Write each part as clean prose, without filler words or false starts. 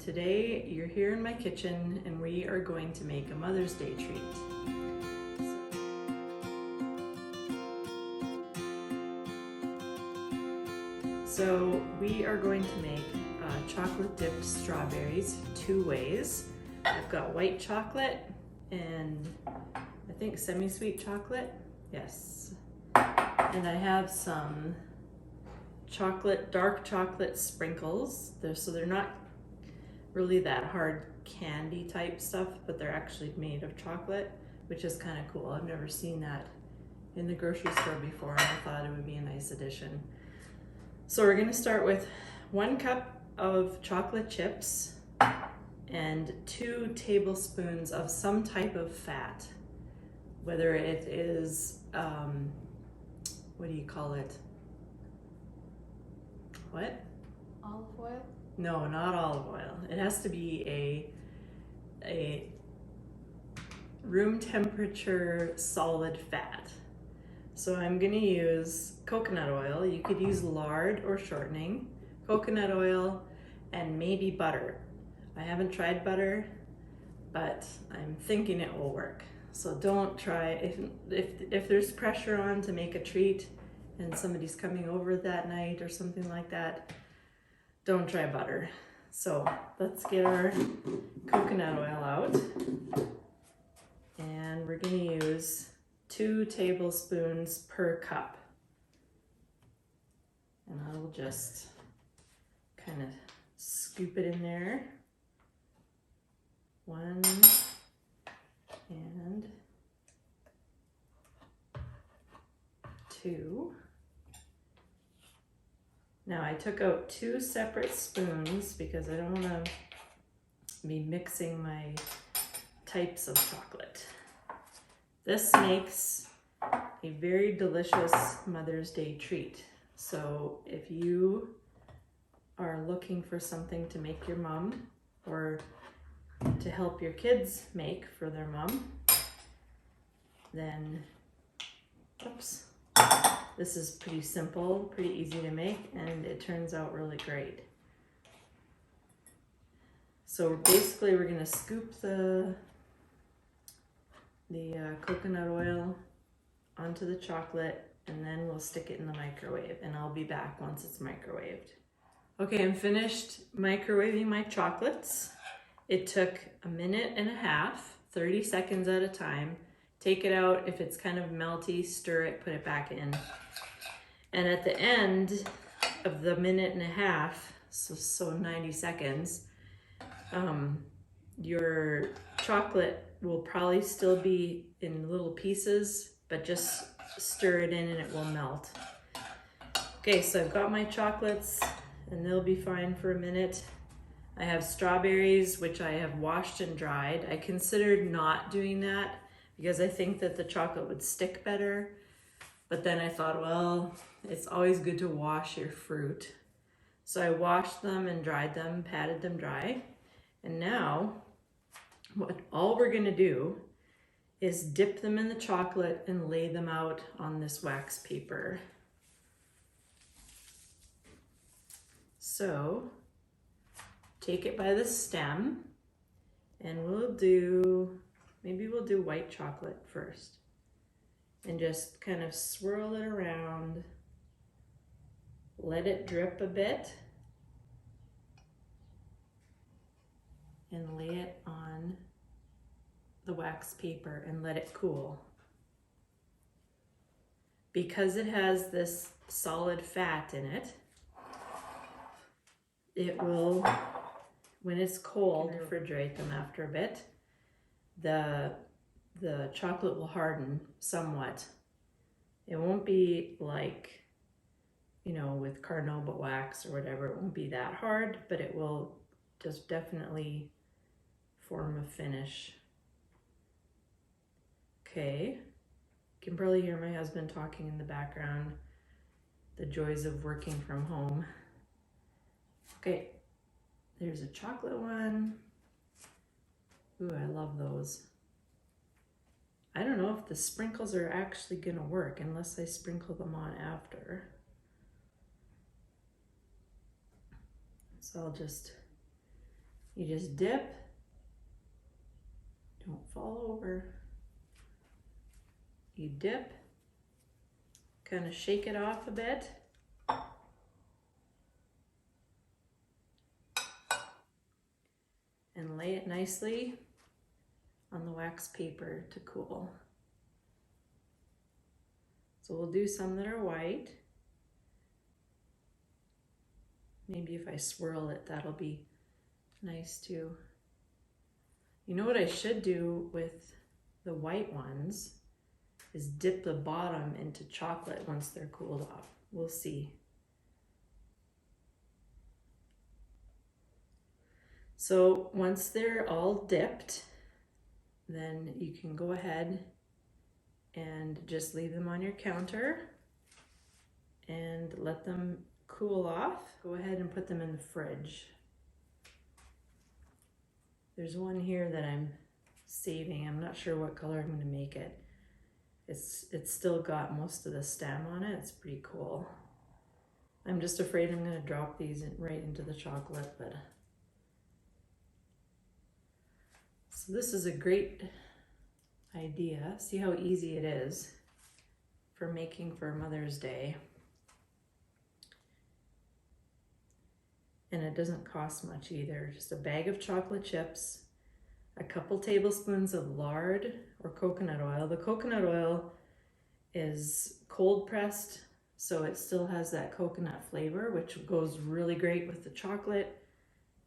today you're here in my kitchen and we are going to make a Mother's Day treat. So we are going to make chocolate dipped strawberries two ways. I've got white chocolate and I think semi-sweet chocolate, yes. And I have some dark chocolate sprinkles. They're not really that hard candy type stuff, but they're actually made of chocolate, which is kind of cool. I've never seen that in the grocery store before, and I thought it would be a nice addition. So we're gonna start with 1 cup of chocolate chips and 2 tablespoons of some type of fat, whether it is, what do you call it? What? Olive oil? No, not olive oil. It has to be a room temperature solid fat. So I'm gonna use coconut oil. You could use lard or shortening, coconut oil, and maybe butter. I haven't tried butter, but I'm thinking it will work. So don't try, if there's pressure on to make a treat and somebody's coming over that night or something like that, don't try butter. So let's get our coconut oil out. And we're gonna use 2 tablespoons per cup. And I will just kind of scoop it in there. 1 and 2. Now I took out 2 separate spoons because I don't want to be mixing my types of chocolate. This makes a very delicious Mother's Day treat. So if you are looking for something to make your mom or to help your kids make for their mom, then, oops. This is pretty simple, pretty easy to make, and it turns out really great. So basically we're gonna scoop the coconut oil onto the chocolate, and then we'll stick it in the microwave, and I'll be back once it's microwaved. Okay, I'm finished microwaving my chocolates. It took 1.5 minutes, 30 seconds at a time. Take it out. If it's kind of melty, stir it, put it back in. And at the end of the 1.5 minutes, so 90 seconds, your chocolate will probably still be in little pieces, but just stir it in and it will melt. Okay, so I've got my chocolates and they'll be fine for a minute. I have strawberries, which I have washed and dried. I considered not doing that because I think that the chocolate would stick better. But then I thought, well, it's always good to wash your fruit. So I washed them and dried them, patted them dry. And now, all we're gonna do is dip them in the chocolate and lay them out on this wax paper. So, take it by the stem, and maybe we'll do white chocolate first. And just kind of swirl it around, let it drip a bit, and lay it on the wax paper and let it cool. Because it has this solid fat in it, it will, when it's cold, refrigerate them after a bit, the chocolate will harden somewhat. It won't be like, with carnauba wax or whatever, it won't be that hard, but it will just definitely form a finish. Okay, you can probably hear my husband talking in the background, the joys of working from home. Okay, there's a chocolate one. Ooh, I love those. I don't know if the sprinkles are actually gonna work unless I sprinkle them on after. So I'll just You just dip, don't fall over. You dip, kind of shake it off a bit. And lay it nicely on the wax paper to cool. So we'll do some that are white. Maybe if I swirl it, that'll be nice too. You know what I should do with the white ones is dip the bottom into chocolate once they're cooled off. We'll see. So once they're all dipped, then you can go ahead and just leave them on your counter and let them cool off. Go ahead and put them in the fridge. There's one here that I'm saving. I'm not sure what color I'm going to make it. It's still got most of the stem on it. It's pretty cool. I'm just afraid I'm going to drop these right into the chocolate, but so this is a great idea. See how easy it is for making for Mother's Day. And it doesn't cost much either. Just a bag of chocolate chips, a couple tablespoons of lard or coconut oil. The coconut oil is cold pressed, so it still has that coconut flavor, which goes really great with the chocolate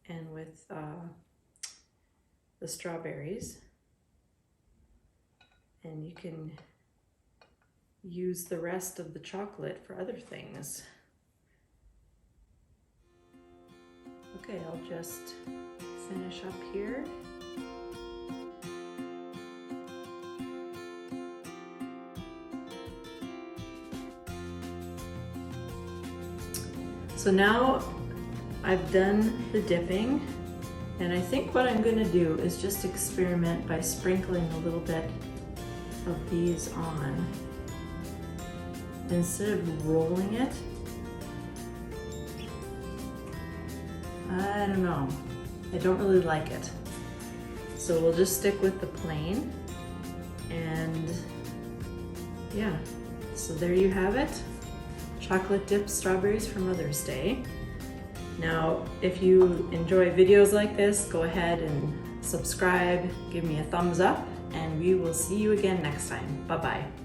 and with the strawberries. And you can use the rest of the chocolate for other things. Okay, I'll just finish up here. So now I've done the dipping, and I think what I'm going to do is just experiment by sprinkling a little bit of these on. Instead of rolling it, I don't know, I don't really like it. So we'll just stick with the plain, and yeah, so there you have it. Chocolate dipped strawberries for Mother's Day. Now, if you enjoy videos like this, go ahead and subscribe, give me a thumbs up, and we will see you again next time. Bye-bye.